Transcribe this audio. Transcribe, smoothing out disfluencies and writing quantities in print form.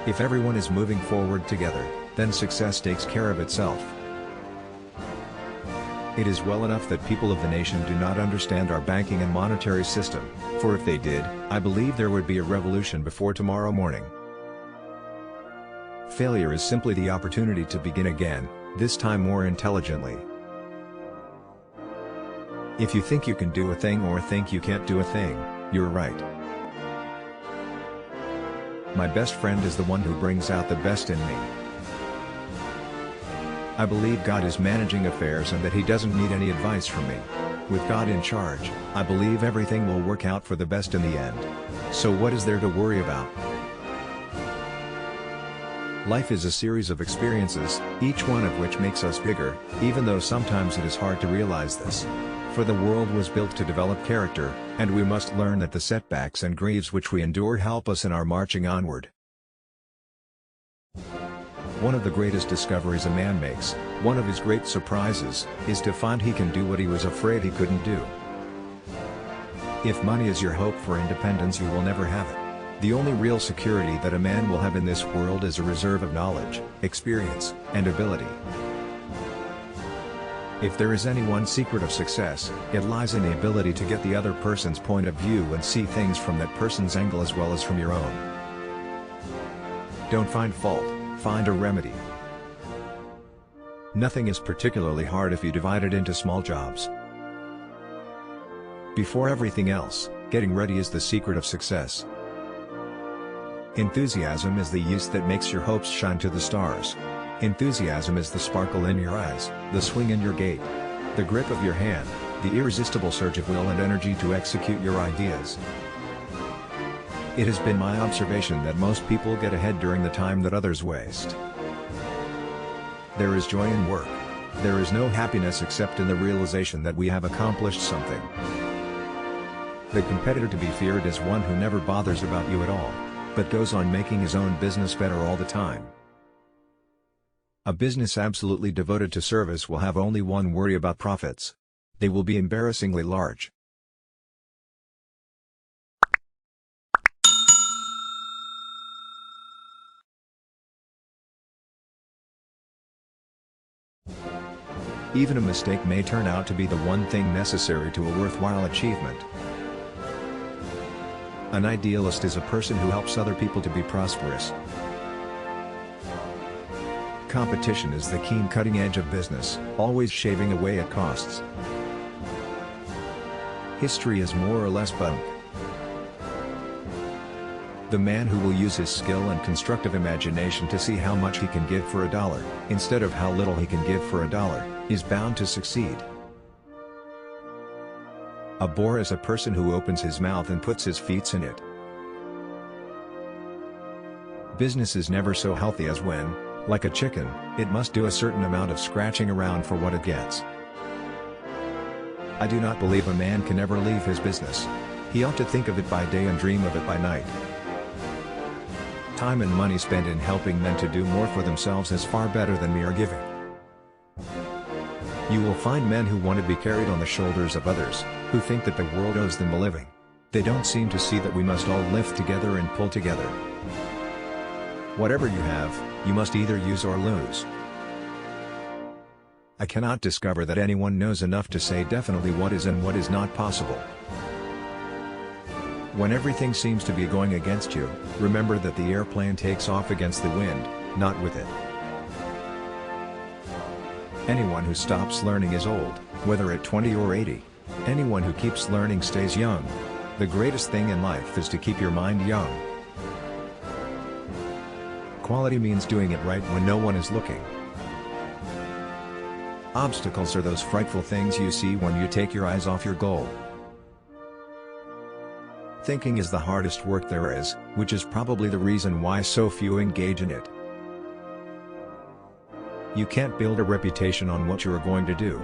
If everyone is moving forward together, then success takes care of itself. It is well enough that people of the nation do not understand our banking and monetary system, for if they did, I believe there would be a revolution before tomorrow morning. Failure is simply the opportunity to begin again, this time more intelligently. If you think you can do a thing or think you can't do a thing, you're right. My best friend is the one who brings out the best in me. I believe God is managing affairs and that He doesn't need any advice from me. With God in charge, I believe everything will work out for the best in the end. So what is there to worry about? Life is a series of experiences, each one of which makes us bigger, even though sometimes it is hard to realize this. For the world was built to develop character, and we must learn that the setbacks and griefs which we endure help us in our marching onward. One of the greatest discoveries a man makes, one of his great surprises, is to find he can do what he was afraid he couldn't do. If money is your hope for independence, you will never have it. The only real security that a man will have in this world is a reserve of knowledge, experience, and ability. If there is any one secret of success, it lies in the ability to get the other person's point of view and see things from that person's angle as well as from your own. Don't find fault, find a remedy. Nothing is particularly hard if you divide it into small jobs. Before everything else, getting ready is the secret of success. Enthusiasm is the use that makes your hopes shine to the stars. Enthusiasm is the sparkle in your eyes, the swing in your gait, the grip of your hand, the irresistible surge of will and energy to execute your ideas. It has been my observation that most people get ahead during the time that others waste. There is joy in work. There is no happiness except in the realization that we have accomplished something. The competitor to be feared is one who never bothers about you at all, but goes on making his own business better all the time. A business absolutely devoted to service will have only one worry about profits. They will be embarrassingly large. Even a mistake may turn out to be the one thing necessary to a worthwhile achievement. An idealist is a person who helps other people to be prosperous. Competition is the keen cutting edge of business, always shaving away at costs. History is more or less bunk. The man who will use his skill and constructive imagination to see how much he can give for $1, instead of how little he can give for $1, is bound to succeed. A bore is a person who opens his mouth and puts his feet in it. Business is never so healthy as when, like a chicken, it must do a certain amount of scratching around for what it gets. I do not believe a man can ever leave his business. He ought to think of it by day and dream of it by night. Time and money spent in helping men to do more for themselves is far better than mere giving. You will find men who want to be carried on the shoulders of others, who think that the world owes them a living. They don't seem to see that we must all lift together and pull together. Whatever you have, you must either use or lose. I cannot discover that anyone knows enough to say definitely what is and what is not possible. When everything seems to be going against you, remember that the airplane takes off against the wind, not with it. Anyone who stops learning is old, whether at 20 or 80. Anyone who keeps learning stays young. The greatest thing in life is to keep your mind young. Quality means doing it right when no one is looking. Obstacles are those frightful things you see when you take your eyes off your goal. Thinking is the hardest work there is, which is probably the reason why so few engage in it. You can't build a reputation on what you are going to do.